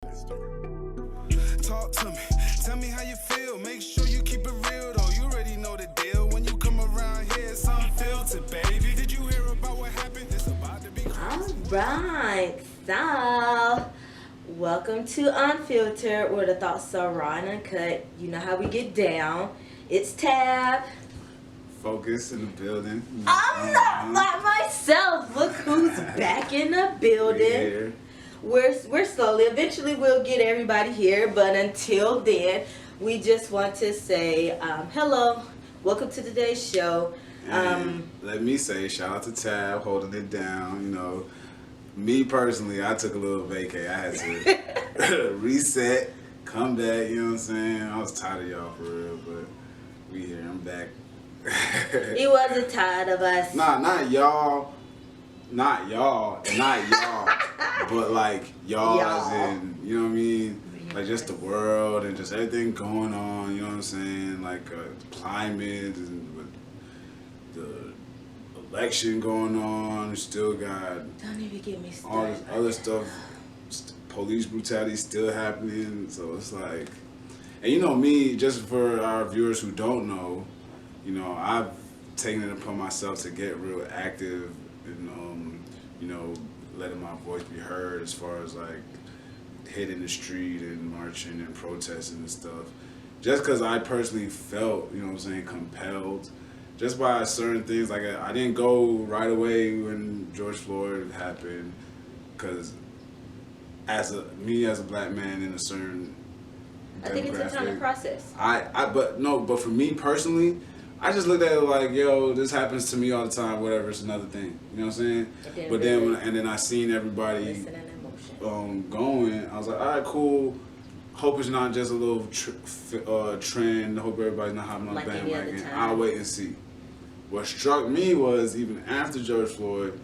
Talk to me, tell me how you feel. Make sure you keep it real though. You already know the deal. When you come around here, it's unfiltered, baby. Did you hear about what happened? It's about to be crazy. Alright, so welcome to Unfiltered, where the thoughts are raw and uncut. You know how we get down. It's Tab. Focus in the building. I'm not by myself. Look who's back in the building. We're slowly. Eventually, we'll get everybody here, but until then, we just want to say hello. Welcome to today's show. Let me say, shout out to Tab holding it down. You know, me personally, I took a little vacay. I had to reset, come back. You know what I'm saying? I was tired of y'all for real, but we here. I'm back. He wasn't tired of us. Nah, not y'all, but like y'all as in, you know what I mean? Like just the world and just everything going on, you know what I'm saying? Like climate and with the election going on, still got Don't even get me started. all this other stuff, police brutality still happening, so it's like, and you know me, just for our viewers who don't know, you know, I've taken it upon myself to get real active and, you know, letting my voice be heard as far as like hitting the street and marching and protesting and stuff. Just because I personally felt, you know what I'm saying, compelled just by certain things. Like I didn't go right away when George Floyd happened because as a black man in a certain I think it's a time to process. But for me personally, I just looked at it like, yo, this happens to me all the time, whatever, it's another thing. You know what I'm saying? But then I seen everybody going, I was like, all right, cool. Hope it's not just a little trend. Hope everybody's not hopping on the bandwagon. I'll wait and see. What struck me was even after George Floyd,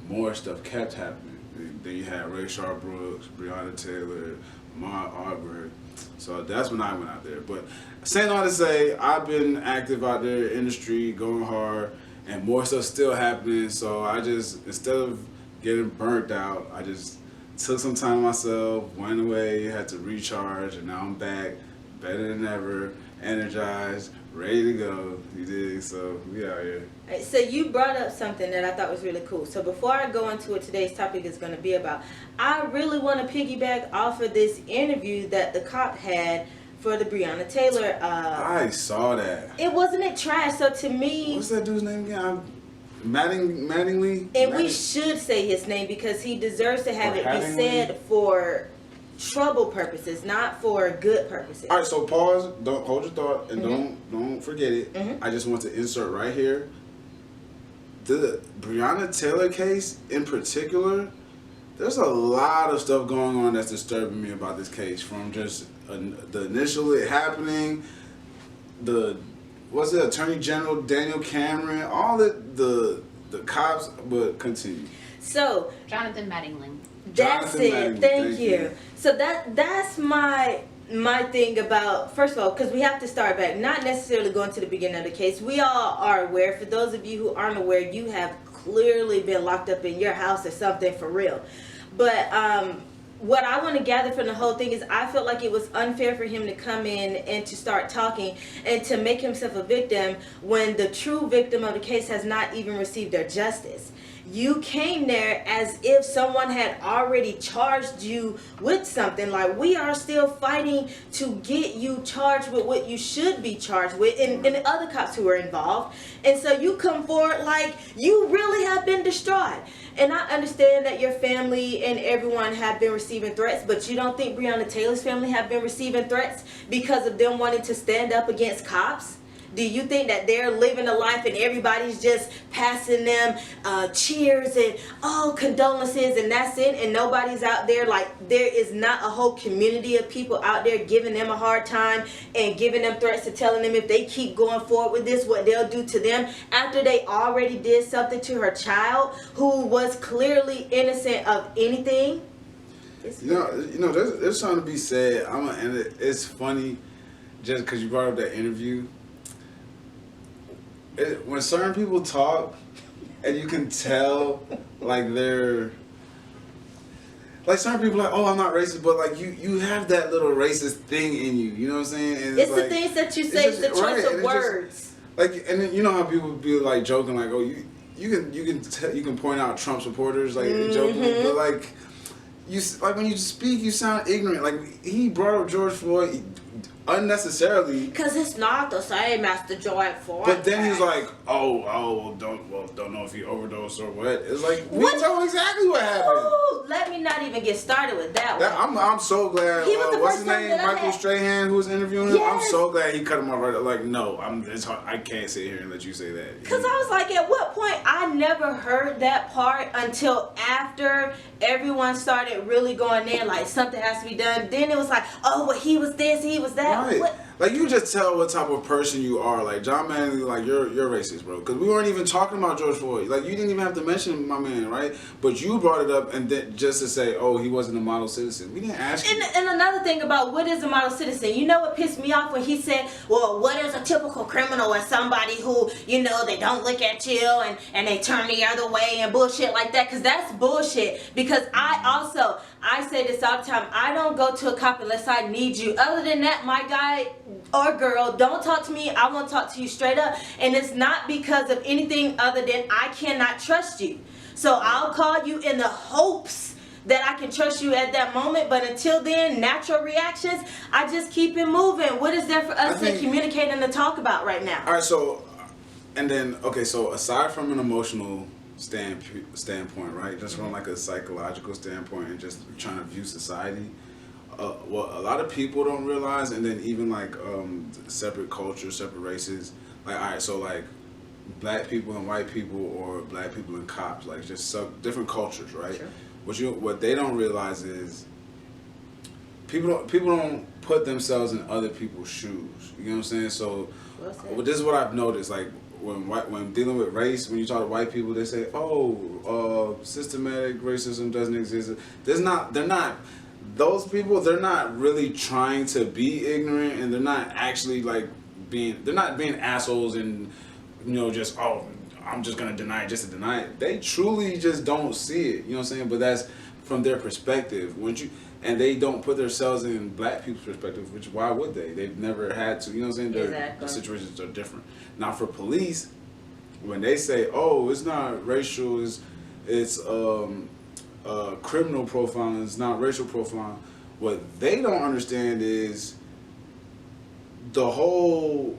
more stuff kept happening. Then you had Ray Sharp Brooks, Breonna Taylor, Ahmaud Arbery. So that's when I went out there. But saying all to say, I've been active out there in the street, going hard, and more stuff still happening. So I just, instead of getting burnt out, I just took some time myself, went away, had to recharge, and now I'm back, better than ever, energized, ready to go. You dig? So we out here. So you brought up something that I thought was really cool. So before I go into what today's topic is going to be about, I really want to piggyback off of this interview that the cop had for the Breonna Taylor. I saw that. Wasn't it trash? So to me, what's that dude's name again? Mattingly. And we should say his name because he deserves to have it be said for trouble purposes, not for good purposes. All right, so pause. Don't hold your thought and don't forget it. I just want to insert right here. The Breonna Taylor case in particular, there's a lot of stuff going on that's disturbing me about this case. From just the initial it happening, Attorney General Daniel Cameron, all the cops, but continue. So Jonathan Mattingly. That's it. Thank you. So that's my thing about, first of all, because we have to start back, not necessarily going to the beginning of the case. We all are aware. For those of you who aren't aware, you have clearly been locked up in your house or something for real. But what I want to gather from the whole thing is I felt like it was unfair for him to come in and to start talking and to make himself a victim when the true victim of the case has not even received their justice. You came there as if someone had already charged you with something. Like, we are still fighting to get you charged with what you should be charged with, and the other cops who were involved. And so you come forward like you really have been distraught. And I understand that your family and everyone have been receiving threats, but you don't think Breonna Taylor's family have been receiving threats because of them wanting to stand up against cops? Do you think that they're living a life and everybody's just passing them cheers and condolences and that's it, and nobody's out there, like there is not a whole community of people out there giving them a hard time and giving them threats and telling them if they keep going forward with this, what they'll do to them after they already did something to her child who was clearly innocent of anything? You know, there's something to be said. And it's funny, just because you brought up that interview. When certain people talk, and you can tell, like like certain people are like, oh, I'm not racist, but like you have that little racist thing in you. You know what I'm saying? And it's like, the things that you say, just, the choice right, of words. Just, like, and then you know how people be like joking, like, oh, you can point out Trump supporters, like joking, but like like when you speak, you sound ignorant. Like he brought up George Floyd unnecessarily. Because it's not the same as the George Floyd. But then he's like, don't know if he overdosed or what. It's like, we know exactly what happened. Ooh, let me not even get started with that one. I'm so glad. He was the what's first his time name? that I Michael had- Strahan, who was interviewing him. Yes. I'm so glad he cut him off right. Like, no, it's hard. I can't sit here and let you say that. Because I was like, at what point? I never heard that part until after everyone started really going in, like something has to be done. Then it was like, oh, well, he was this, he was that. Right. What? Like, you just tell what type of person you are. Like, John Manley, like, you're racist, bro. Because we weren't even talking about George Floyd. Like, you didn't even have to mention my man, right? But you brought it up and then just to say, oh, he wasn't a model citizen. We didn't ask you. And another thing about what is a model citizen, you know what pissed me off when he said, well, what is a typical criminal? And somebody who, you know, they don't look at you and they turn the other way and bullshit like that. Because that's bullshit. Because I say this all the time. I don't go to a cop unless I need you. Other than that, my guy or girl, don't talk to me. I won't talk to you straight up. And it's not because of anything other than I cannot trust you. So I'll call you in the hopes that I can trust you at that moment. But until then, natural reactions, I just keep it moving. What is there for us to communicate and to talk about right now? All right, so, and then, okay, so aside from an emotional standpoint, right? Just from like a psychological standpoint and just trying to view society, what a lot of people don't realize, and then even like separate cultures, separate races, like, all right, so like black people and white people, or black people and cops, like just different cultures, right? Sure. What they don't realize is people don't put themselves in other people's shoes. You know what I'm saying? So this is what I've noticed, like when dealing with race, when you talk to white people, they say, oh, systematic racism doesn't exist. Those people, they're not really trying to be ignorant, and they're not actually like they're not being assholes and, you know, just, oh, I'm just gonna deny it just to deny it. They truly just don't see it, you know what I'm saying? But that's from their perspective. And they don't put themselves in black people's perspective, which why would they? They've never had to, you know what I'm saying? Exactly. The situations are different. Now for police, when they say, oh, it's not racial, it's criminal profiling, it's not racial profiling, what they don't understand is the whole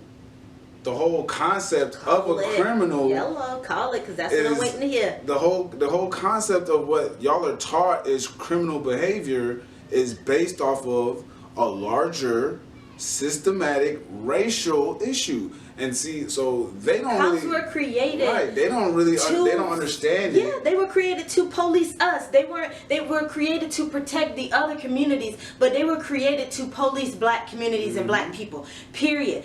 concept of a criminal. Hello, call it, because that's what I'm waiting to hear. The whole concept of what y'all are taught is criminal behavior is based off of a larger systematic racial issue. And see, so they don't Cops really were created. Right, they don't really they don't understand it. Yeah, they were created to police us. They were created to protect the other communities, but they were created to police black communities and black people. Period.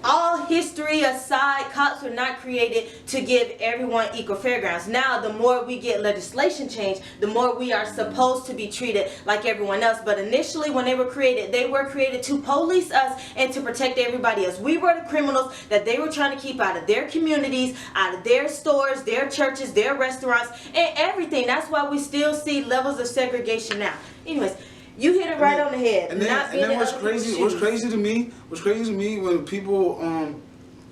All history aside, cops were not created to give everyone equal fair grounds. Now, the more we get legislation change, the more we are supposed to be treated like everyone else. But initially, when they were created to police us and to protect everybody else. We were the criminals that they were trying to keep out of their communities, out of their stores, their churches, their restaurants, and everything. That's why we still see levels of segregation now. Anyways, you hit it right on the head. And then what's crazy to me when people,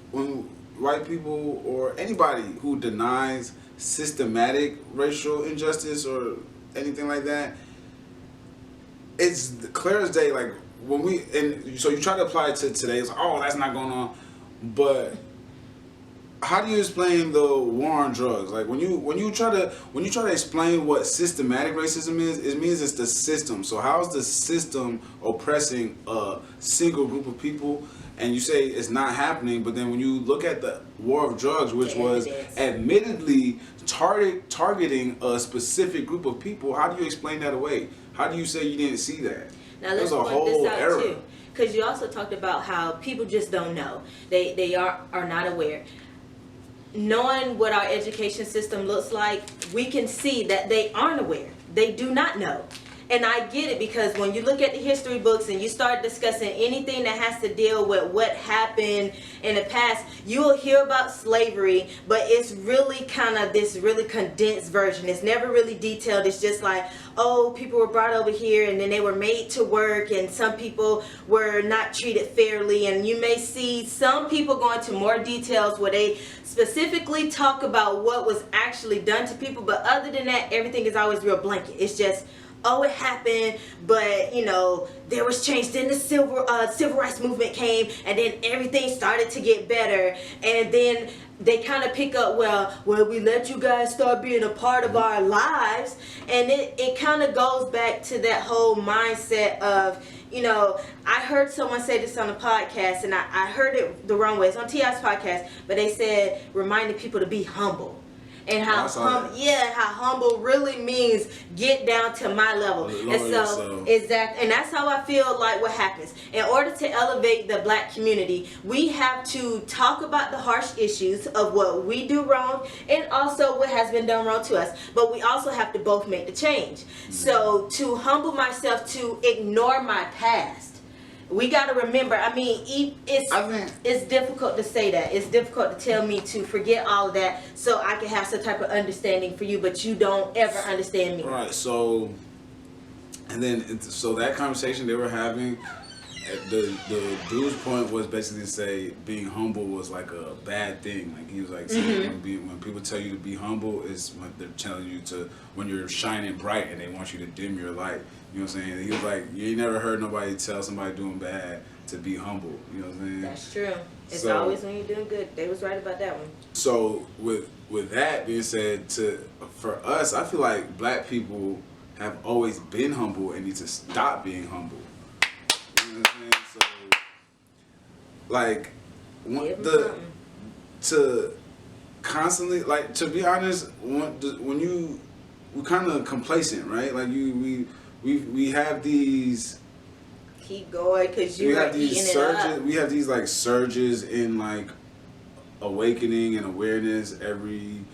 when white people or anybody who denies systematic racial injustice or anything like that, it's clear as day. Like so you try to apply it to today. It's like, oh, that's not going on. But how do you explain the war on drugs? Like when you try to explain what systematic racism is, it means it's the system. So how is the system oppressing a single group of people? And you say it's not happening, but then when you look at the war of drugs, which was admittedly targeting a specific group of people, how do you explain that away? How do you say you didn't see that? Now let's point this out too, because you also talked about how people just don't know. They are not aware. Knowing what our education system looks like, we can see that they aren't aware. They do not know. And I get it, because when you look at the history books and you start discussing anything that has to deal with what happened in the past, you will hear about slavery, but it's really kind of this really condensed version. It's never really detailed. It's just like, oh, people were brought over here and then they were made to work, and some people were not treated fairly. And you may see some people go into more details where they specifically talk about what was actually done to people, but other than that, everything is always real blanket. It's just, oh, it happened, but you know, there was change. Then the civil rights movement came, and then everything started to get better. And then they kind of pick up, well, we let you guys start being a part of our lives. And it kind of goes back to that whole mindset of, you know, I heard someone say this on a podcast, and I heard it the wrong way. It's on T.I.'s podcast, but they said reminding people to be humble. And how humble really means get down to my level. And so exactly, and that's how I feel like what happens. In order to elevate the black community, we have to talk about the harsh issues of what we do wrong and also what has been done wrong to us. But we also have to both make the change. Mm-hmm. So to humble myself, to ignore my past. We got to remember, I mean, it's difficult to say that. It's difficult to tell me to forget all of that so I can have some type of understanding for you, but you don't ever understand me. Right, so that conversation they were having, the dude's point was basically to say being humble was like a bad thing. Like he was like, saying when people tell you to be humble is when they're telling you to, when you're shining bright and they want you to dim your light. You know what I'm saying? He was like, you ain't never heard nobody tell somebody doing bad to be humble. You know what I'm saying? That's true. It's always when you're doing good. They was right about that one. So with that being said, for us, I feel like black people have always been humble and need to stop being humble. You know what I'm saying? So, like, to constantly, like, to be honest, we're kind of complacent, right? Like we have these. Keep going, because you are eating it up. We have these like surges in like awakening and awareness every.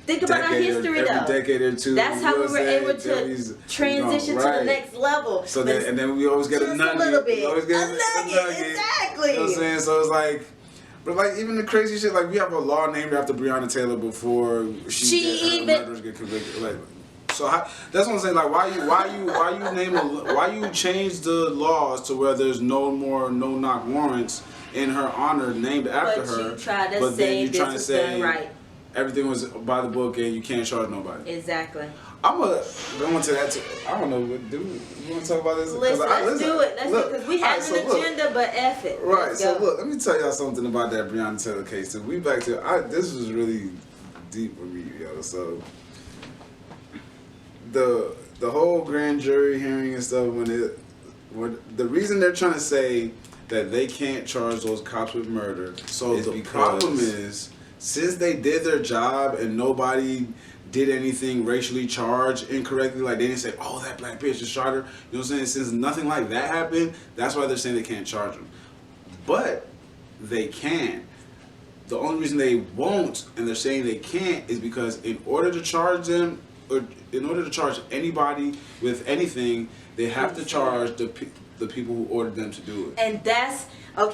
Think about our history, though. Every decade or two. That's how we were able to transition to the next level. So then we always get a nugget. A little bit. We always get a nugget. Exactly. You know what I'm saying? So it's like, but like even the crazy shit, like we have a law named after Breonna Taylor before her murderers get convicted. Like, so that's what I'm saying. Like, why you change the laws to where there's no more no-knock warrants in her honor named after her? But then you try to say right. Everything was by the book and you can't charge nobody. Exactly. I'm going to go into that too. I don't know, dude. You want to talk about this? Let's do it. Because we have an agenda, but F it. Right. So look, let me tell y'all something about that Breonna Taylor case. So we back to this was really deep for me, yo. So the whole grand jury hearing and stuff, the reason they're trying to say that they can't charge those cops with murder. So the problem is, since they did their job and nobody did anything racially charged incorrectly, like they didn't say, oh, that black bitch just shot her. You know what I'm saying? Since nothing like that happened, that's why they're saying they can't charge them. But they can. The only reason they won't, and they're saying they can't, is because in order to charge them, or in order to charge anybody with anything, they have to charge the people who ordered them to do it. And that's what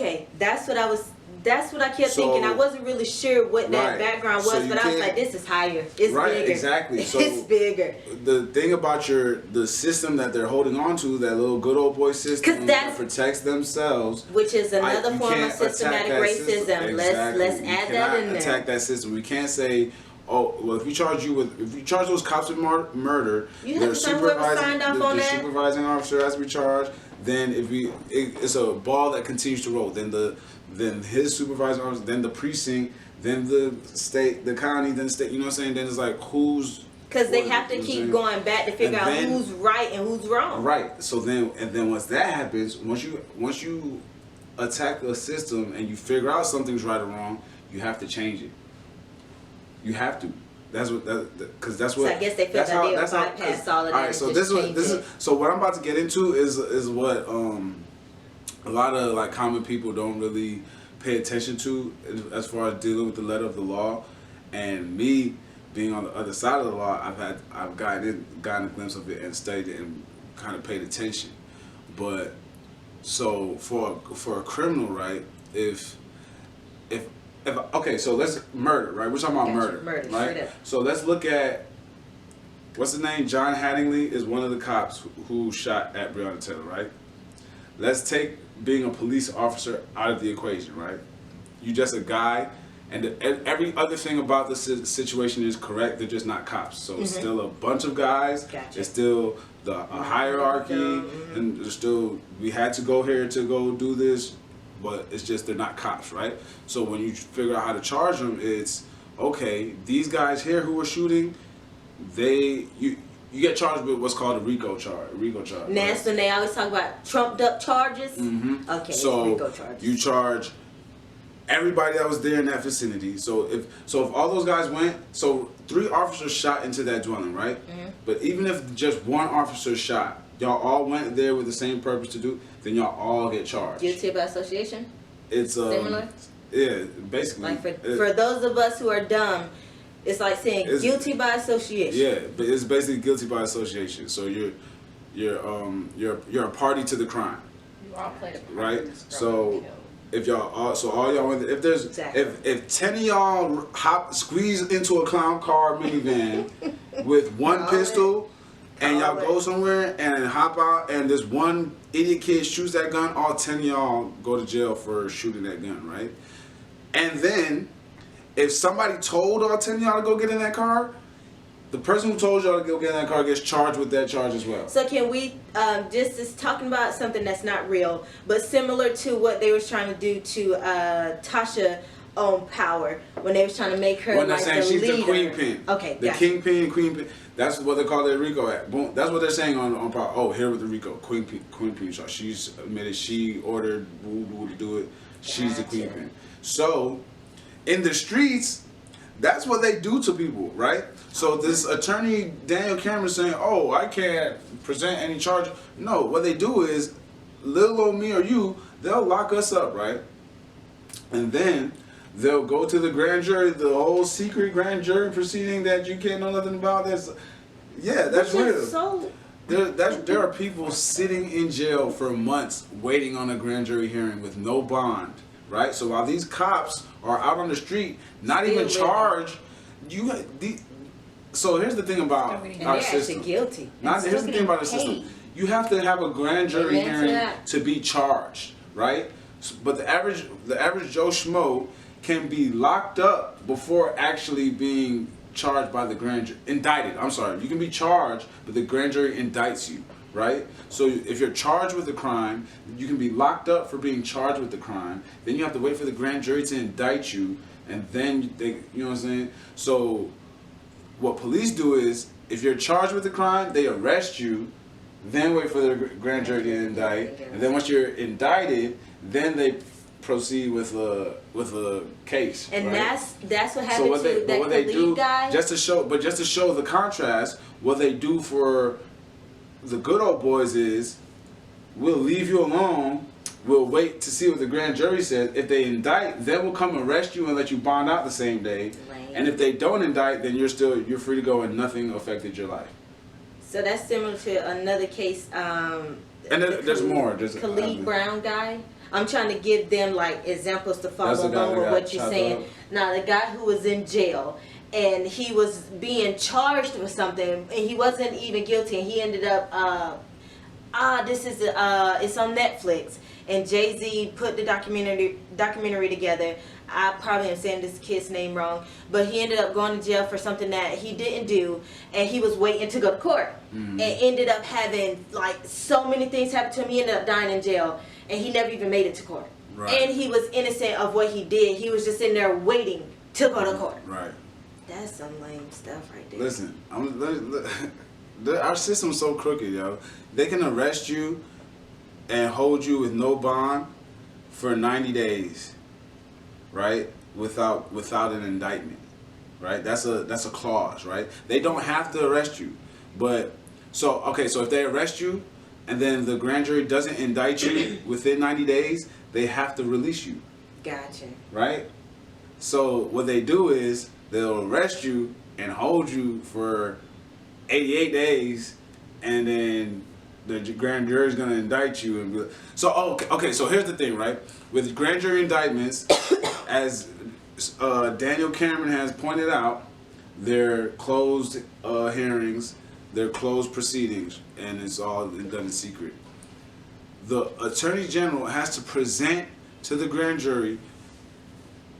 I kept thinking. I wasn't really sure what that background was, but I was like, this is higher. It's bigger. Exactly. So it's bigger. The thing about the system that they're holding on to, that little good old boy system that protects themselves, which is another form of systematic racism. Exactly. Let's add that in there. Attack that system. We can't say, oh, well, if you charge those cops with murder, their supervising officer has to be charged. Then it's a ball that continues to roll. Then his supervising officer, then the precinct, then the state, the county, then the state. You know what I'm saying? Then it's like who's. Because they have to keep going back to figure out who's right and who's wrong. Right. So then once that happens, once you attack a system and you figure out something's right or wrong, you have to change it. You have to. That's what because that's what. So I guess they feel that they'll bypass all of that. All right. So this is so what I'm about to get into is what a lot of like common people don't really pay attention to as far as dealing with the letter of the law, and me being on the other side of the law, I've gotten a glimpse of it and studied it and kind of paid attention. But so for a criminal, right? If okay, so let's murder, right? We're talking about murder, right? So let's look at what's the name? John Hattingly is one of the cops who shot at Breonna Taylor, right? Let's take being a police officer out of the equation, right? You just a guy, and every other thing about the situation is correct. They're just not cops, so it's still a bunch of guys. Gotcha. It's still a hierarchy, and there's still we had to go here to go do this. But it's just they're not cops, right? So when you figure out how to charge them, it's okay. These guys here who were shooting, you get charged with what's called a RICO charge. And that's when they always talk about trumped up charges. Mm-hmm. Okay, so RICO charges. You charge everybody that was there in that vicinity. So if all those guys went, so 3 officers shot into that dwelling, right? Mm-hmm. But even if just 1 officer shot, y'all all went there with the same purpose to do, then y'all all get charged. Guilty by association? It's similar? Yeah, basically. Like for those of us who are dumb, it's like saying guilty by association. Yeah, but it's basically guilty by association. So you're a party to the crime. You all played a part, right? So if y'all all y'all went, if there's if 10 of y'all squeeze into a clown car minivan with 1 pistol. And y'all go somewhere and hop out, and this one idiot kid shoots that gun, all 10 of y'all go to jail for shooting that gun, right? And then, if somebody told all 10 of y'all to go get in that car, the person who told y'all to go get in that car gets charged with that charge as well. So can we, just is talking about something that's not real, but similar to what they was trying to do to Tasha on Power, when they was trying to make her like the she's leader. the queen pin. Okay, the kingpin, queen pin. That's what they call the RICO Act. Boom. That's what they're saying on Power. Oh, here with the RICO queen pin charge. She's admitted she ordered Woo to do it. She's the queen pin. So in the streets, that's what they do to people, right? So this attorney Daniel Cameron saying, "Oh, I can't present any charge." No, what they do is, little old me or you, they'll lock us up, right? And then they'll go to the grand jury, the whole secret grand jury proceeding that you can't know nothing about. That's real. So There are people sitting in jail for months waiting on a grand jury hearing with no bond, right? So while these cops are out on the street, not even charged, so here's the thing about our system. Guilty. Here's the thing about our system. You have to have a grand jury hearing to be charged, right? But the average Joe Schmo can be locked up before actually being charged by the grand jury. Indicted, I'm sorry. You can be charged, but the grand jury indicts you, right? So if you're charged with a crime, you can be locked up for being charged with the crime. Then you have to wait for the grand jury to indict you, and then you know what I'm saying? So what police do is, if you're charged with the crime, they arrest you, then wait for the grand jury to indict, and then once you're indicted, then they proceed with a case. And right? that's what happened to that Khalid guy. Just to show the contrast, what they do for the good old boys is, we'll leave you alone. We'll wait to see what the grand jury says. If they indict, then we'll come arrest you and let you bond out the same day. Right. And if they don't indict, then you're free to go and nothing affected your life. So that's similar to another case. And there's more. Khalid Brown guy. I'm trying to give them like examples to follow along with what you're saying. Now, the guy who was in jail and he was being charged with something and he wasn't even guilty, and he ended up it's on Netflix, and Jay-Z put the documentary together. I probably am saying this kid's name wrong, but he ended up going to jail for something that he didn't do, and he was waiting to go to court, and ended up having like so many things happen to him. He ended up dying in jail, and he never even made it to court. Right. And he was innocent of what he did. He was just in there waiting to go to court. Right. That's some lame stuff right there. Listen, our system's so crooked, yo. They can arrest you and hold you with no bond for 90 days, right? Without an indictment, right? That's a clause, right? They don't have to arrest you, but so if they arrest you and then the grand jury doesn't indict you within 90 days, they have to release you. Gotcha. Right? So what they do is they'll arrest you and hold you for 88 days, and then the grand jury is going to indict you. And be like, so, okay, so here's the thing, right? With grand jury indictments, as Daniel Cameron has pointed out, they're closed hearings, they're closed proceedings, and it's all done in secret. The Attorney General has to present to the grand jury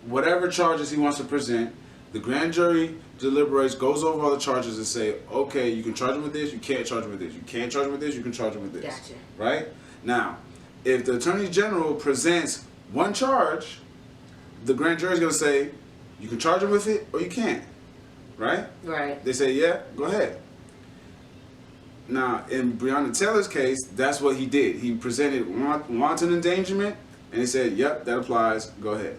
whatever charges he wants to present. The grand jury deliberates, goes over all the charges and say, okay, you can charge him with this, you can't charge him with this. You can't charge him with this, you can charge him with this. Gotcha. Right? Now, if the Attorney General presents one charge, the grand jury is going to say, you can charge him with it or you can't. Right? Right. They say, yeah, go ahead. Now, in Breonna Taylor's case, that's what he did. He presented wanton endangerment, and he said, yep, that applies, go ahead.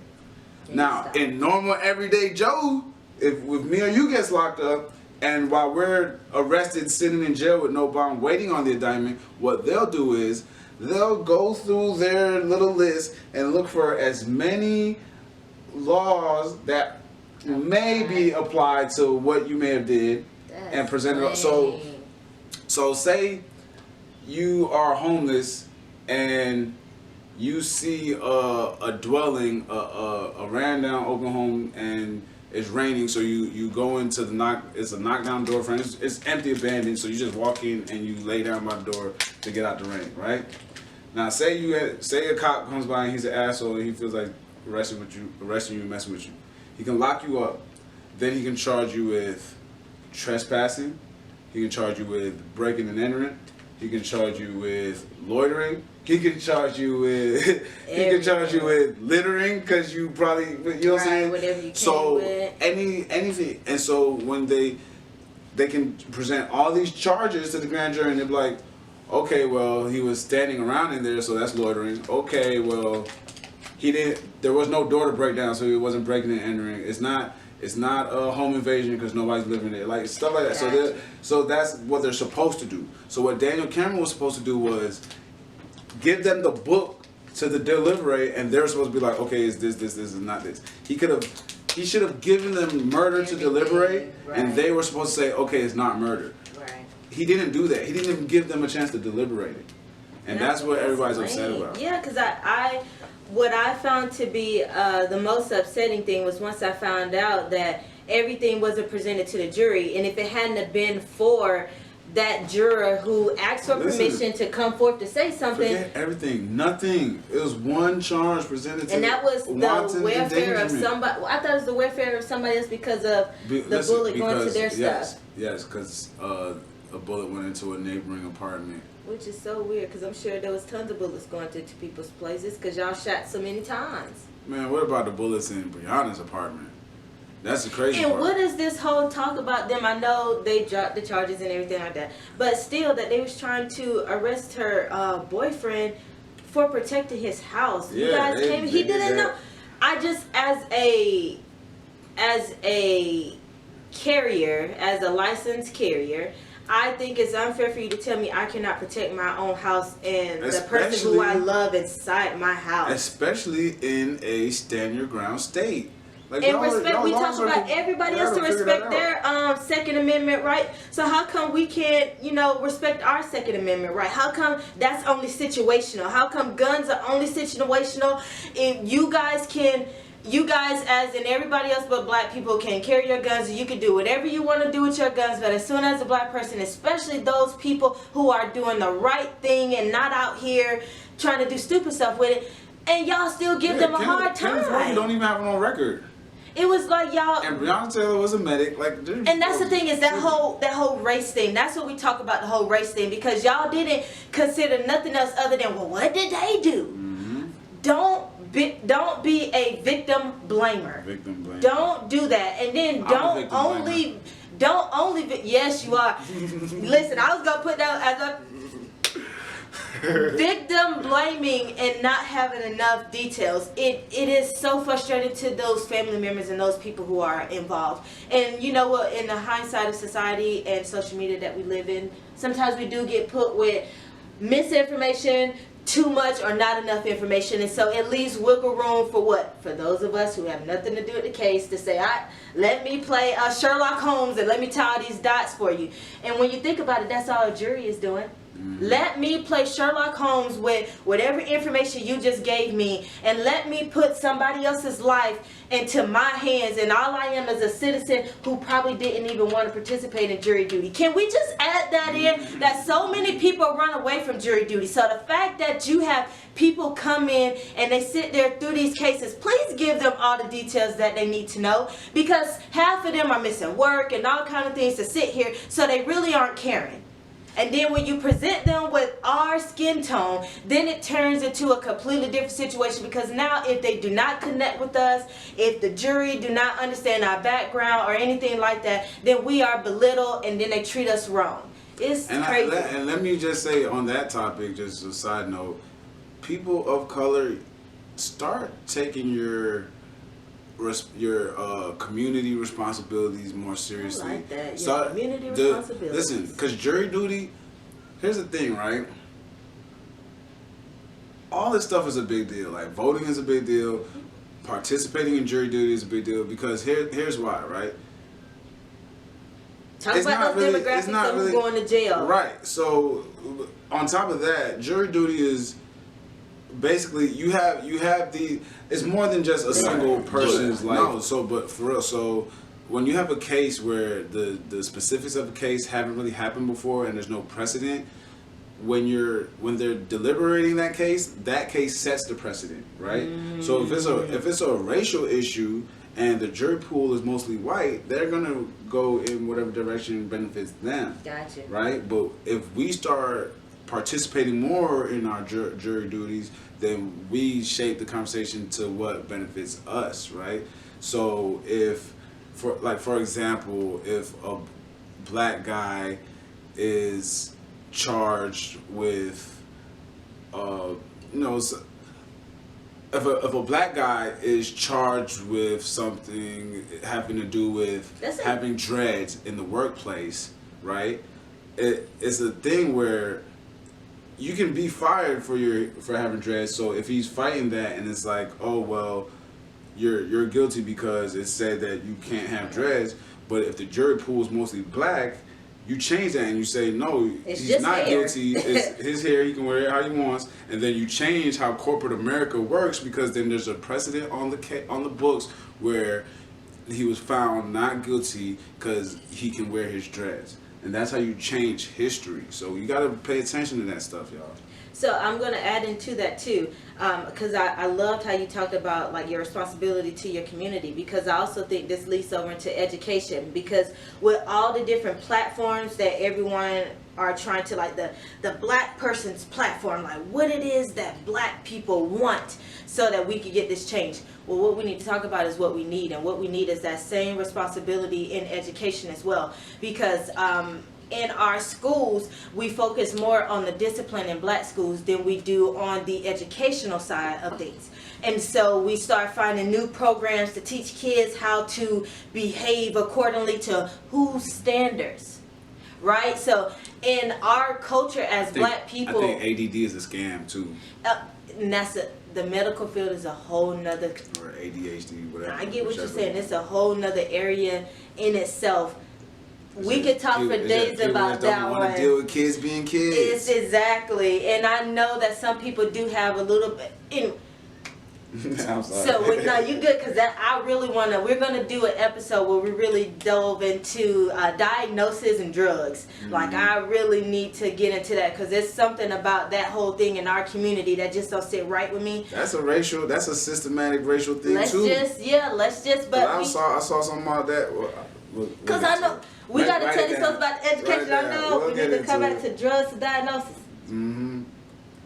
Now, in normal everyday Joe, if me or you gets locked up, and while we're arrested, sitting in jail with no bond, waiting on the indictment, what they'll do is they'll go through their little list and look for as many laws that may be applied to what you may have did, and present it. So say you are homeless and you see a dwelling, a ran down open home, and it's raining, so you go into it's a knockdown door frame. It's empty, abandoned, so you just walk in and you lay down by the door to get out the rain, right? Now say a cop comes by and he's an asshole and he feels like arresting you, messing with you. He can lock you up. Then he can charge you with trespassing. He can charge you with breaking and entering. He can charge you with loitering. He can charge you with littering, because you probably, you know what I'm saying? Whatever you can so with. anything. And so when they can present all these charges to the grand jury, and they're like, okay, well, he was standing around in there, so that's loitering. Okay, well, there was no door to break down, so he wasn't breaking and entering. It's not a home invasion because nobody's living there, like stuff like that. So that's what they're supposed to do. So what Daniel Cameron was supposed to do was give them the book to the deliberate, and they're supposed to be like, okay, is this, and not this. He should have given them murder to deliberate, right. And they were supposed to say, okay, it's not murder. Right. He didn't do that. He didn't even give them a chance to deliberate it, and that's what everybody's upset about. Yeah, because what I found to be the most upsetting thing was once I found out that everything wasn't presented to the jury, and if it hadn't have been for that juror who asked for permission to come forth to say something. Forget everything. Nothing. It was one charge presented to, and that was the welfare of somebody. I thought it was the welfare of somebody else because of the bullet going to their stuff. Yes, because a bullet went into a neighboring apartment. Which is so weird, because I'm sure there was tons of bullets going to people's places because y'all shot so many times. Man, what about the bullets in Breonna's apartment? That's the crazy part. And what is this whole talk about them? I know they dropped the charges and everything like that, but still that they was trying to arrest her boyfriend for protecting his house. Yeah, you guys came. He didn't know. I just as a carrier, as a licensed carrier, I think it's unfair for you to tell me I cannot protect my own house and the person who I love inside my house. Especially in a stand your ground state. Like, and respect, we talk about everybody else to respect their Second Amendment right. So how come we can't, respect our Second Amendment right? How come that's only situational? How come guns are only situational? If you guys as in everybody else but black people can carry your guns and you can do whatever you want to do with your guns, but as soon as a black person, especially those people who are doing the right thing and not out here trying to do stupid stuff with it, and y'all still give them a hard time. You don't even have it on record. It was like y'all. And Breonna Taylor was a medic, and that's the thing is that whole race thing. That's what we talk about, the whole race thing, because y'all didn't consider nothing else other than, well, what did they do? Mm-hmm. Don't be a victim blamer. Don't do that, and then don't only. Yes, you are. Listen, I was gonna put that as a. Victim blaming and not having enough details. It is so frustrating to those family members and those people who are involved. And you know what, in the hindsight of society and social media that we live in, sometimes we do get put with misinformation, too much or not enough information, and so it leaves wiggle room for what? For those of us who have nothing to do with the case to say, let me play Sherlock Holmes and let me tie all these dots for you. And when you think about it, that's all a jury is doing. Let me play Sherlock Holmes with whatever information you just gave me, and let me put somebody else's life into my hands, and all I am is a citizen who probably didn't even want to participate in jury duty. Can we just add that in? That so many people run away from jury duty. So the fact that you have people come in and they sit there through these cases, please give them all the details that they need to know, because half of them are missing work and all kind of things to sit here, so they really aren't caring. And then when you present them with our skin tone, then it turns into a completely different situation, because now if they do not connect with us, if the jury do not understand our background or anything like that, then we are belittled and then they treat us wrong. It's crazy. And let me just say on that topic, just a side note, people of color, start taking your community responsibilities more seriously. I like that. Yeah, community responsibilities. Listen, because jury duty, here's the thing, right? All this stuff is a big deal. Like, voting is a big deal. Participating in jury duty is a big deal, because here's why, right? Talk about those demographics of who's going to jail. Right. So, on top of that, jury duty is basically you have the, it's more than just a single person's life. No, so but for real, so when you have a case where the specifics of a case haven't really happened before and there's no precedent, when they're deliberating that case sets the precedent, right? So if it's a racial issue and the jury pool is mostly white, they're gonna go in whatever direction benefits them. Gotcha. Right? But if we start participating more in our jury duties, then we shape the conversation to what benefits us, right? So for example, if a black guy is charged with, if a black guy is charged with something having to do with having dreads in the workplace, right? It's a thing where you can be fired for having dreads. So if he's fighting that and it's like, oh well, you're guilty because it said that you can't have dreads, but if the jury pool is mostly black, you change that and you say no, he's not guilty. It's his hair, he can wear it how he wants, and then you change how corporate America works, because then there's a precedent on the books where he was found not guilty because he can wear his dreads. And that's how you change history. So you got to pay attention to that stuff, y'all. So I'm going to add into that too, because I loved how you talked about like your responsibility to your community, because I also think this leads over into education, because with all the different platforms that everyone are trying to, like the black person's platform, like what it is that black people want so that we can get this change. Well, what we need to talk about is what we need, and what we need is that same responsibility in education as well, because in our schools, we focus more on the discipline in black schools than we do on the educational side of things. And so we start finding new programs to teach kids how to behave accordingly to whose standards, right? So in our culture as black people, I think ADD is a scam too. And that's the medical field is a whole nother, or ADHD, whatever. I get what you're saying. It's a whole nother area in itself. We could talk for days about that one. Don't want to deal with kids being kids. It's exactly, and I know that some people do have a little bit. I'm sorry. So no, you good, because I really want to. We're gonna do an episode where we really delve into diagnosis and drugs. Like I really need to get into that, because there's something about that whole thing in our community that just don't sit right with me. That's a systematic racial thing too. Let's just. But I saw something about that. Because I know we got to tell you something about the education. I know we need to come back to drugs and diagnosis.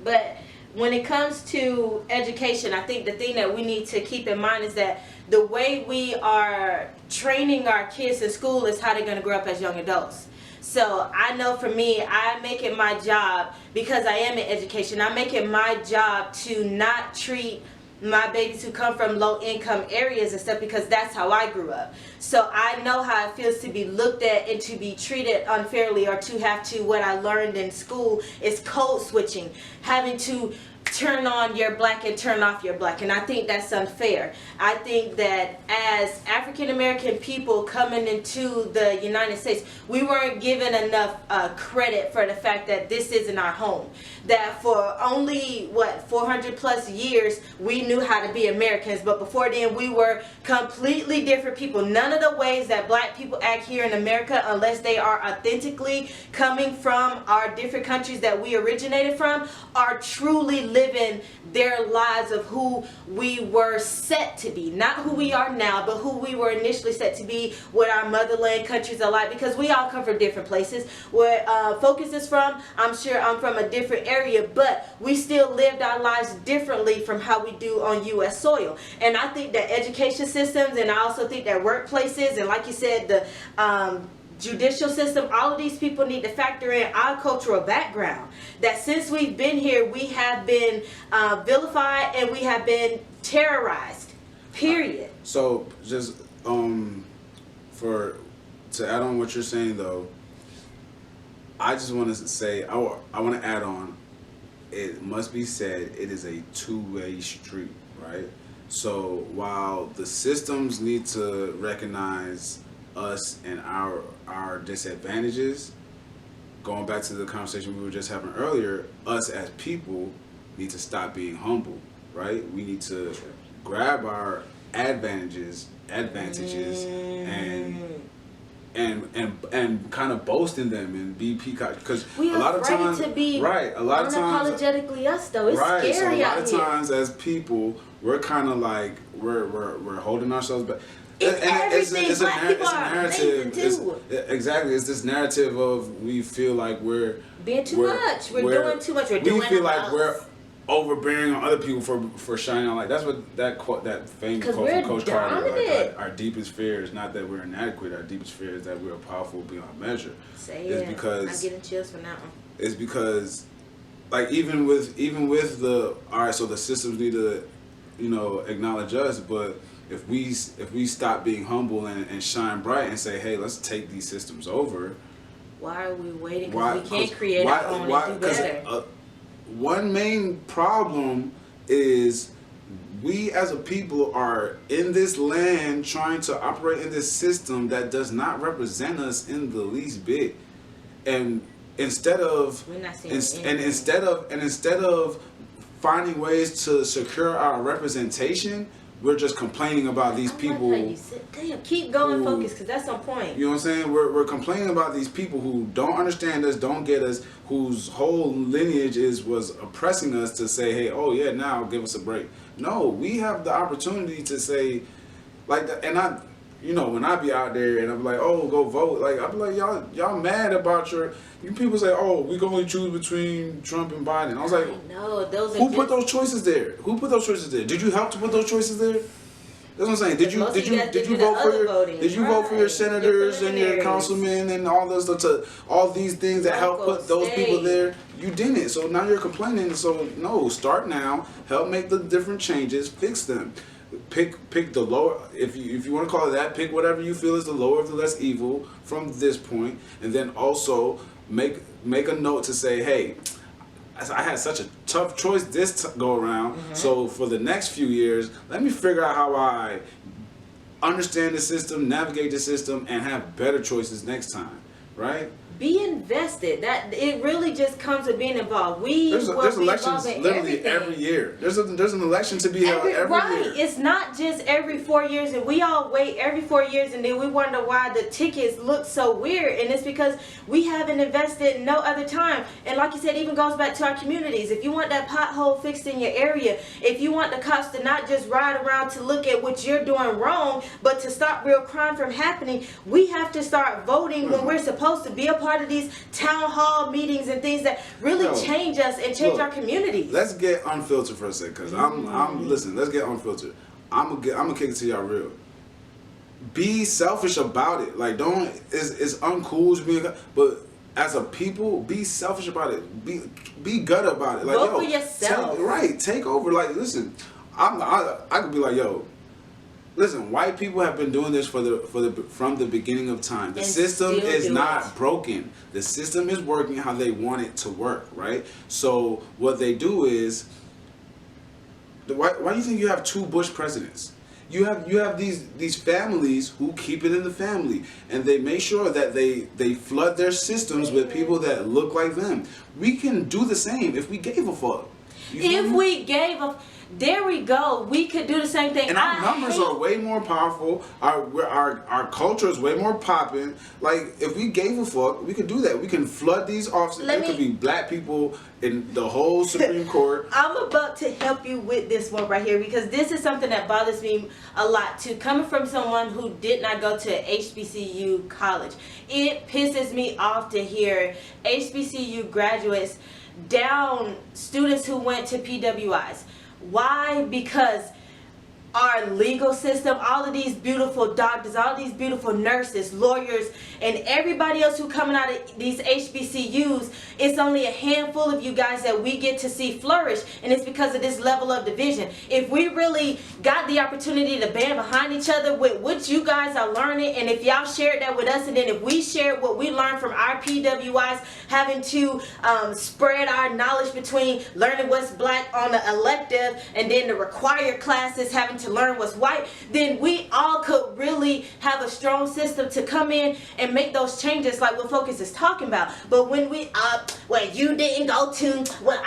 But when it comes to education, I think the thing that we need to keep in mind is that the way we are training our kids in school is how they're going to grow up as young adults. So I know for me, I make it my job, because I am in education, I make it my job to not treat my babies who come from low income areas and stuff, because that's how I grew up. So I know how it feels to be looked at and to be treated unfairly, or to have to, what I learned in school is code switching. having to turn on your black and turn off your black, and I think that's unfair. I think that as African American people coming into the United States, we weren't given enough credit for the fact that this isn't our home. That for only 400 plus years we knew how to be Americans, but before then we were completely different people. None of the ways that black people act here in America, unless they are authentically coming from our different countries that we originated from, are truly living their lives of who we were set to be. Not who we are now, but who we were initially set to be, what our motherland countries are like, because we all come from different places. Where Focus is from, I'm sure I'm from a different area, but we still lived our lives differently from how we do on U.S. soil. And I think that education systems, and I also think that workplaces, and like you said, the judicial system, all of these people need to factor in our cultural background. That since we've been here, we have been vilified and we have been terrorized. Period. So just to add on what you're saying though, I just want to say I want to add on. It must be said, it is a two-way street, right? So while the systems need to recognize us and our disadvantages, going back to the conversation we were just having earlier, us as people need to stop being humble, right? We need to grab our advantages and kind of boast in them and be peacock, because a lot of times to be unapologetically us though. It's right, scary so a out lot of here. times as people we're kind of like we're holding ourselves back. It's black people are narrative. amazing too. Exactly, it's this narrative of we feel like we're being too much. We're doing too much. We feel like we're overbearing on other people for shining on light. That's what that famous quote from Coach Carter. Like, our deepest fear is not that we're inadequate. Our deepest fear is that we are powerful beyond measure. It's because I'm getting chills from that one. It's because, like, even with the so the systems need to, acknowledge us, but if we stop being humble and shine bright and say, hey, let's take these systems over. Why are we waiting? Because we can't create our own and do better. One main problem is we as a people are in this land trying to operate in this system that does not represent us in the least bit, and instead of finding ways to secure our representation, we're just complaining about these people. Damn, keep going, Focus, because that's on point. You know what I'm saying? We're complaining about these people who don't understand us, don't get us, whose whole lineage was oppressing us to say, hey, oh yeah, now give us a break. No, we have the opportunity to say, like, and I, when I be out there and I'm like, oh, go vote, like, I be like, y'all mad about you people say, oh, we can only choose between Trump and Biden. I was like, no, those are who put those choices there? Who put those choices there? Did you help to put those choices there? That's what I'm saying. Did you vote for your senators and your councilmen and all those all these things that help put those people there? You didn't. So now you're complaining. So no, start now. Help make the different changes. Fix them. Pick the lower. If you want to call it that, pick whatever you feel is the lower of the less evil from this point, and then also make a note to say, hey, I had such a tough choice this go around. Mm-hmm. So for the next few years, let me figure out how I understand the system, navigate the system, and have better choices next time, right? Be invested. That it really just comes with being involved. There's elections literally every year. There's an election to be held every year. Right. It's not just every 4 years, and we all wait every 4 years, and then we wonder why the tickets look so weird, and it's because we haven't invested no other time. And like you said, it even goes back to our communities. If you want that pothole fixed in your area, if you want the cops to not just ride around to look at what you're doing wrong, but to stop real crime from happening, we have to start voting when we're supposed to be a part of these town hall meetings and things that really change us and change our communities. Let's get unfiltered for a second, because listen, let's get unfiltered. I'm gonna kick it to y'all real. Be selfish about it. Like, it's uncool to be, but as a people, be selfish about it. Be gut about it. Like, vote for yourself. Take over. Like, listen, I could be like, yo, listen, white people have been doing this from the beginning of time. The system is not broken. The system is working how they want it to work, right? So what they do is, why do you think you have 2 Bush presidents? You have these families who keep it in the family, and they make sure that they flood their systems with people that look like them. We can do the same if we gave a fuck. If we gave a, there we go. We could do the same thing. And our numbers are way more powerful. Our culture is way more popping. Like, if we gave a fuck, we could do that. We can flood these offices. There could be black people in the whole Supreme Court. I'm about to help you with this one right here, because this is something that bothers me a lot too. Coming from someone who did not go to HBCU college, it pisses me off to hear HBCU graduates down students who went to PWIs. Why? Because our legal system, all of these beautiful doctors, all these beautiful nurses, lawyers, and everybody else who coming out of these HBCUs, it's only a handful of you guys that we get to see flourish, and it's because of this level of division. If we really got the opportunity to band behind each other with what you guys are learning, and if y'all shared that with us, and then if we shared what we learned from our PWIs, having to spread our knowledge between learning what's black on the elective and then the required classes, having to learn what's white, then we all could really have a strong system to come in and make those changes like what Focus is talking about. But when we well, you didn't go to, well,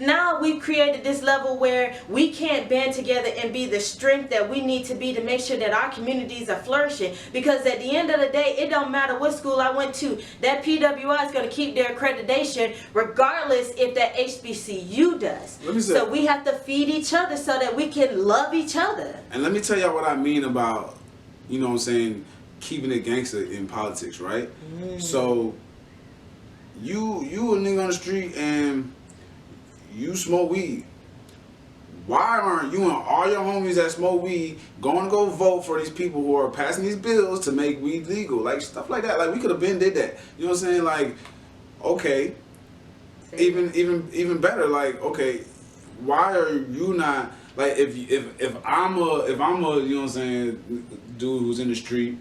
now we've created this level where we can't band together and be the strength that we need to be to make sure that our communities are flourishing. Because at the end of the day, it don't matter what school I went to, that PWI is going to keep their accreditation regardless if that HBCU does. So we have to feed each other so that we can love each other. And let me tell y'all what I mean about, you know what I'm saying, keeping it gangster in politics, right? So you a nigga on the street and you smoke weed. Why aren't you and all your homies that smoke weed going to go vote for these people who are passing these bills to make weed legal? Like, stuff like that. Like, we could have been did that. You know what I'm saying? Like, okay, even better. Like, okay, why are you not, like, if I'm a you know what I'm saying, dude who's in the street,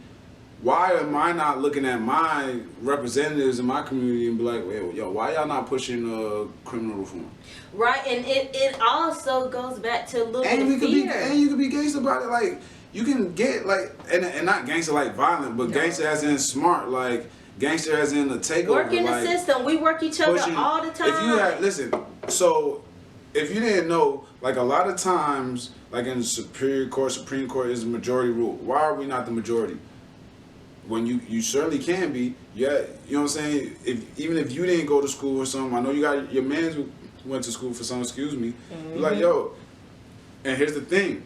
why am I not looking at my representatives in my community and be like, well, yo, why y'all not pushing criminal reform? Right, and it also goes back to a little bit of fear. And you can be gangster about it. Like, you can get, like, and not gangster like violent, but gangster as in smart, like gangster as in the takeover. Work in the system. We work each other all the time. If you had, listen, so if you didn't know, like, a lot of times, like in the Supreme Court is the majority rule. Why are we not the majority? When you certainly can be, yeah, you know what I'm saying? Even if you didn't go to school or something, I know you got your man who went to school for something, excuse me. You're like, yo, and here's the thing.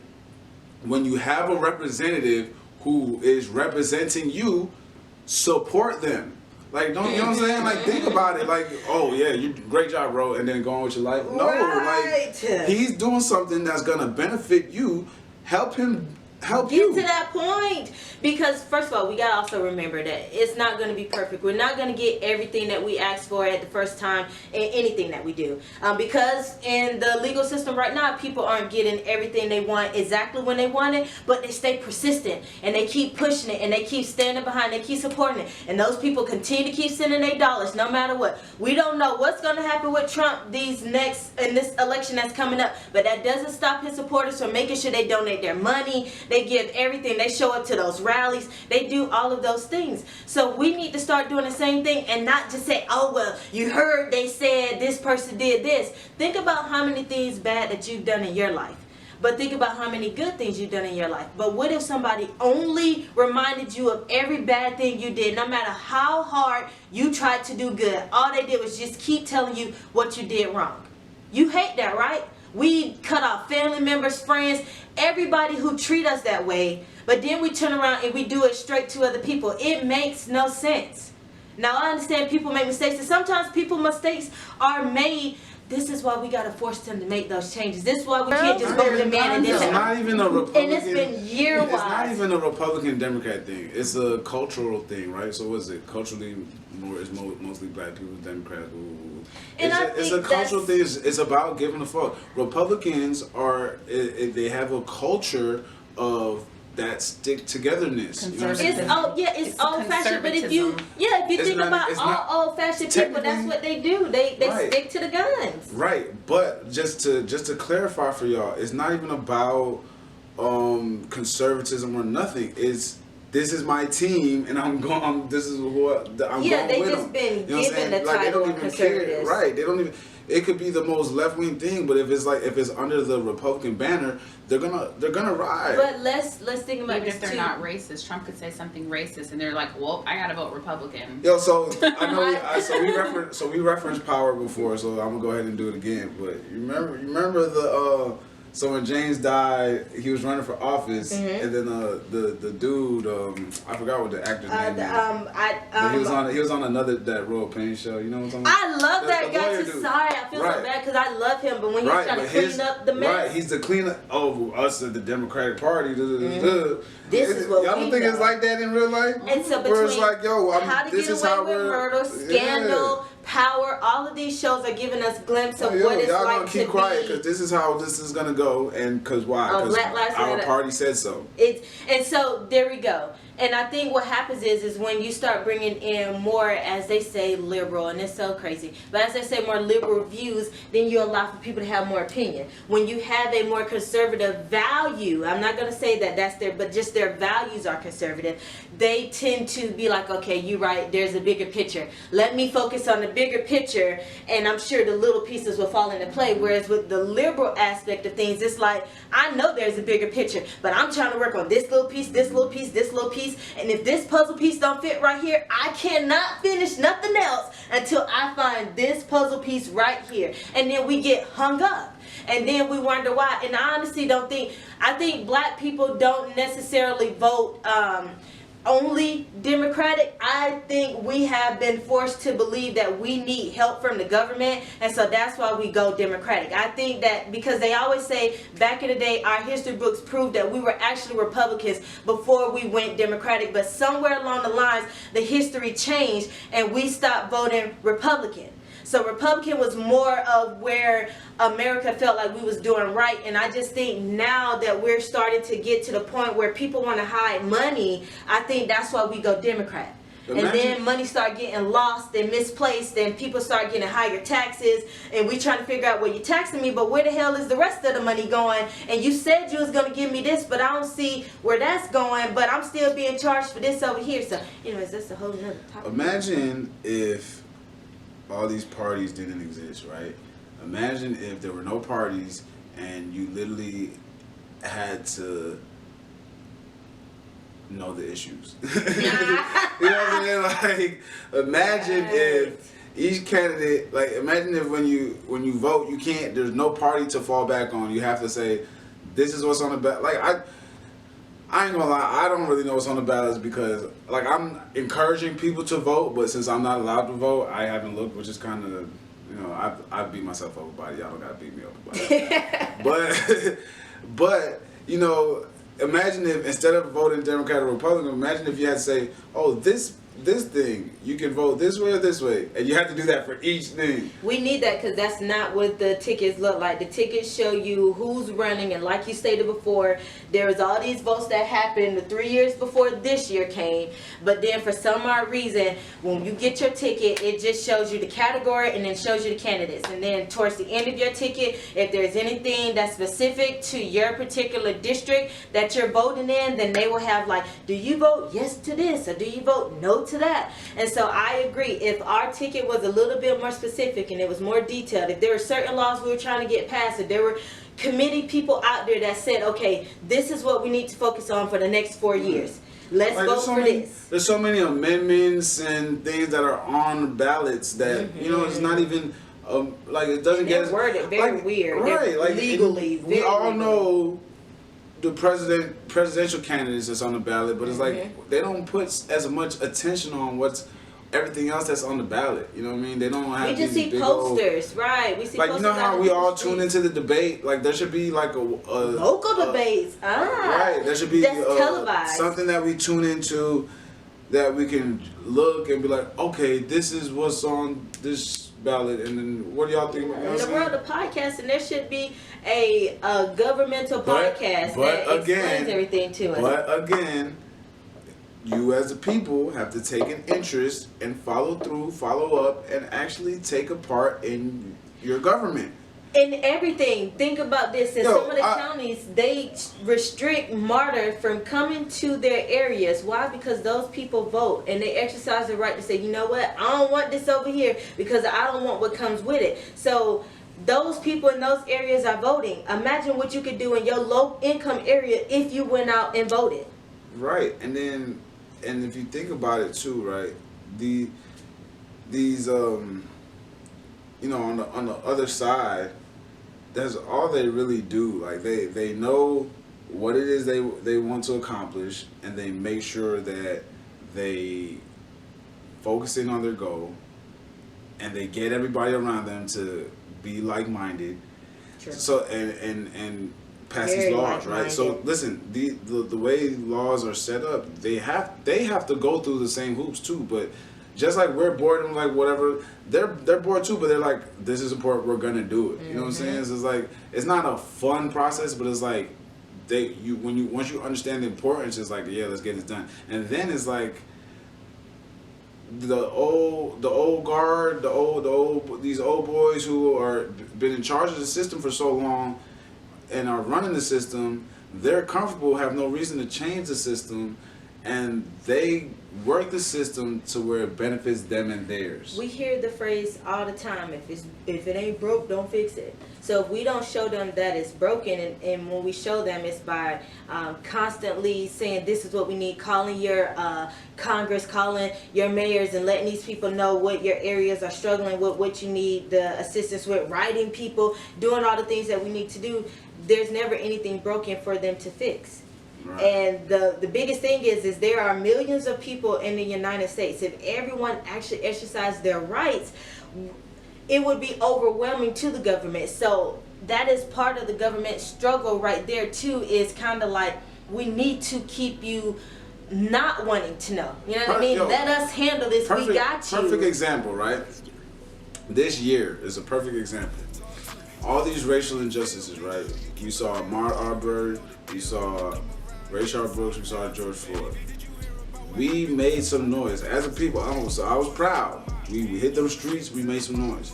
When you have a representative who is representing you, support them. Like, don't, you know what I'm saying? Like, think about it. Like, oh, yeah, you great job, bro, and then go on with your life. No, like, he's doing something that's going to benefit you. Help him help you. Get to that point. Because, first of all, we got to also remember that it's not going to be perfect. We're not going to get everything that we ask for at the first time in anything that we do. Because in the legal system right now, people aren't getting everything they want exactly when they want it, but they stay persistent and they keep pushing it and they keep standing behind, they keep supporting it. And those people continue to keep sending their dollars no matter what. We don't know what's going to happen with Trump in this election that's coming up, but that doesn't stop his supporters from making sure they donate their money, they give everything, they show up to those rallies, they do all of those things. So we need to start doing the same thing and not just say, oh, well, you heard they said this person did this. Think about how many things bad that you've done in your life. But think about how many good things you've done in your life. But what if somebody only reminded you of every bad thing you did, no matter how hard you tried to do good? All they did was just keep telling you what you did wrong. You hate that, right? We cut off family members, friends, everybody who treat us that way, but then we turn around and we do it straight to other people. It makes no sense. Now, I understand people make mistakes, and sometimes mistakes are made. This is why we got to force them to make those changes. This is why we can't just vote them in. And it's not even a Republican. And it's been year-wise. It's not even a Republican-Democrat thing. It's a cultural thing, right? So what is it? Culturally, it's mostly black people, Democrats. It's a cultural thing. It's about giving a fuck. Republicans they have a culture of that stick togetherness. You know what I'm saying? It's old fashioned. But if you think about all old fashioned people, that's what they do. They stick to the guns. Right, but just to clarify for y'all, it's not even about conservatism or nothing. It's this is my team, and this is what I'm going with. Yeah, they just been given the title of conservatives. Right, they don't even. It could be the most left wing thing, but if it's under the Republican banner, they're gonna ride. But let's think about even this if they're too. not racist. Trump could say something racist, and they're like, "Well, I gotta vote Republican." Yo, so I know we referenced power before, so I'm gonna go ahead and do it again. But you remember the so when James died, he was running for office, and then the dude, I forgot what the actor's name is. But he was on another that Royal Pain show. You know what I'm talking about? I love that guy. Sorry, I feel so bad because I love him, but when he's trying to clean up the mess, right? He's the cleaner. Oh, us at the Democratic Party. This is what y'all don't think it's like that in real life. And so where it's like, yo, how to this get is away how with murder, scandal. Power, all of these shows are giving us a glimpse of what it's y'all like gonna keep to quiet be. because this is how this is gonna go, and because why? Because our party said so. And so there we go. And I think what happens is when you start bringing in more, as they say, liberal, and it's so crazy, but as they say, more liberal views, then you allow for people to have more opinion. When you have a more conservative value, I'm not going to say that that's but just their values are conservative, they tend to be like, okay, you're right, there's a bigger picture. Let me focus on the bigger picture, and I'm sure the little pieces will fall into play. Whereas with the liberal aspect of things, it's like, I know there's a bigger picture, but I'm trying to work on this little piece, this little piece, this little piece. And if this puzzle piece don't fit right here, I cannot finish nothing else until I find this puzzle piece right here. And then we get hung up. And then we wonder why. And I honestly I think black people don't necessarily vote only Democratic. I think we have been forced to believe that we need help from the government, and so that's why we go Democratic. I think that because they always say back in the day our history books proved that we were actually Republicans before we went Democratic, but somewhere along the lines the history changed and we stopped voting Republican. So Republican was more of where America felt like we was doing right. And I just think now that we're starting to get to the point where people want to hide money, I think that's why we go Democrat. And then money start getting lost and misplaced, and people start getting higher taxes, and we trying to figure out, well, you're taxing me, but where the hell is the rest of the money going? And you said you was going to give me this, but I don't see where that's going, but I'm still being charged for this over here. So anyways, that's a whole nother topic. Imagine if all these parties didn't exist, right? Imagine if there were no parties and you literally had to know the issues. You know what I'm saying? Like, imagine if each candidate, like, imagine if when you vote, you can't, there's no party to fall back on. You have to say, this is what's on the ballot. Like, I ain't gonna lie, I don't really know what's on the ballots because, like, I'm encouraging people to vote, but since I'm not allowed to vote, I haven't looked, which is kind of, you know, I beat myself up about it. Y'all don't gotta beat me up about it. but, you know, imagine if instead of voting Democrat or Republican, imagine if you had to say, oh, this thing, you can vote this way or this way, and you have to do that for each thing. We need that because that's not what the tickets look like. The tickets show you who's running, and like you stated before, there was all these votes that happened the 3 years before this year came, but then for some odd reason, when you get your ticket, it just shows you the category and then shows you the candidates, and then towards the end of your ticket, if there's anything that's specific to your particular district that you're voting in, then they will have like, do you vote yes to this, or do you vote no to that? And so I agree, if our ticket was a little bit more specific and it was more detailed, if there were certain laws we were trying to get passed, if there were committee people out there that said, okay, this is what we need to focus on for the next 4 years, let's vote for this. There's so many amendments and things that are on ballots that you know, it's not even like, it doesn't get They're worded very like, weird, right? they're Like, legally we all legally. know the presidential candidates that's on the ballot, but it's like they don't put as much attention on what's everything else that's on the ballot. You know what I mean? They don't have. We just see posters, right? We see like, posters, you know how we all tune into the debate. Like, there should be like a local debates. Right, there should be that's televised. something that we tune into that we can look and be like, okay, this is what's on this ballot, and then what do y'all think? You know In what the I'm world saying? of podcasting, there should be a governmental podcast that explains everything to us. But again, you as the people have to take an interest and follow through, follow up, and actually take a part in your government. In everything, think about this. In Yo, some of the counties, they restrict martyrs from coming to their areas. Why? Because those people vote and they exercise the right to say, you know what, I don't want this over here because I don't want what comes with it. So those people in those areas are voting. Imagine what you could do in your low income area if you went out and voted. Right, and if you think about it too, right, these you know, on the other side, that's all they really do. Like they know what it is they want to accomplish, and they make sure that they focus in on their goal, and they get everybody around them to be like-minded. Sure. So and pass Very these laws, right? like-minded. So listen, the way laws are set up, they have to go through the same hoops too. But just like we're bored and like whatever, they're bored too. But they're like, this is important, we're gonna do it. You know what I'm saying? So it's like, it's not a fun process, but it's like once you understand the importance, it's like, yeah, let's get this done. And then it's like the old guard, these old boys who are been in charge of the system for so long and are running the system, they're comfortable, have no reason to change the system, and they work the system to where it benefits them and theirs. We hear the phrase all the time, if it ain't broke, don't fix it. So if we don't show them that it's broken, and when we show them, it's by constantly saying this is what we need, calling your Congress, calling your mayors, and letting these people know what your areas are struggling with, what you need the assistance with, writing people, doing all the things that we need to do. There's never anything broken for them to fix. Right. And the biggest thing is there are millions of people in the United States. If everyone actually exercised their rights, it would be overwhelming to the government. So that is part of the government struggle right there too, is kind of like, we need to keep you not wanting to know. You know what I mean? Yo, let us handle this. We got you. Perfect example, right? This year is a perfect example. All these racial injustices, right? You saw Ahmaud Arbery, you saw Rayshard Brooks, we saw George Floyd. We made some noise as a people. I was proud. We hit those streets. We made some noise.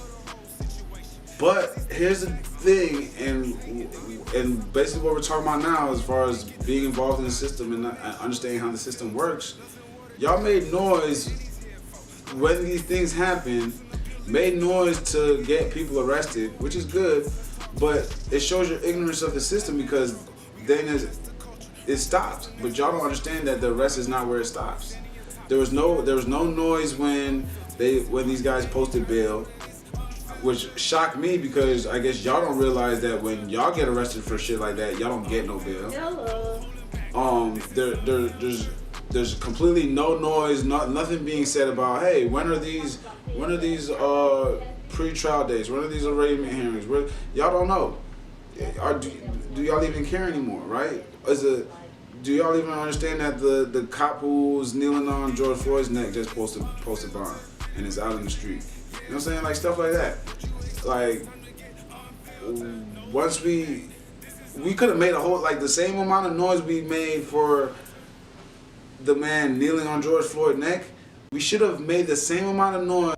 But here's the thing, and basically what we're talking about now, as far as being involved in the system and understanding how the system works, y'all made noise when these things happen. Made noise to get people arrested, which is good, but it shows your ignorance of the system, because then it stops. But y'all don't understand that the arrest is not where it stops. There was no noise when these guys posted bail, which shocked me, because I guess y'all don't realize that when y'all get arrested for shit like that, y'all don't get no bail. Hello. There's completely no noise, nothing being said about, hey, when are these pre-trial dates? When are these arraignment hearings? Y'all don't know. Do y'all even care anymore, right? Do y'all even understand that the cop who was kneeling on George Floyd's neck just posted bond and is out in the street? You know what I'm saying? Like, stuff like that. Like, once we could have made the same amount of noise we made for the man kneeling on George Floyd's neck, we should have made the same amount of noise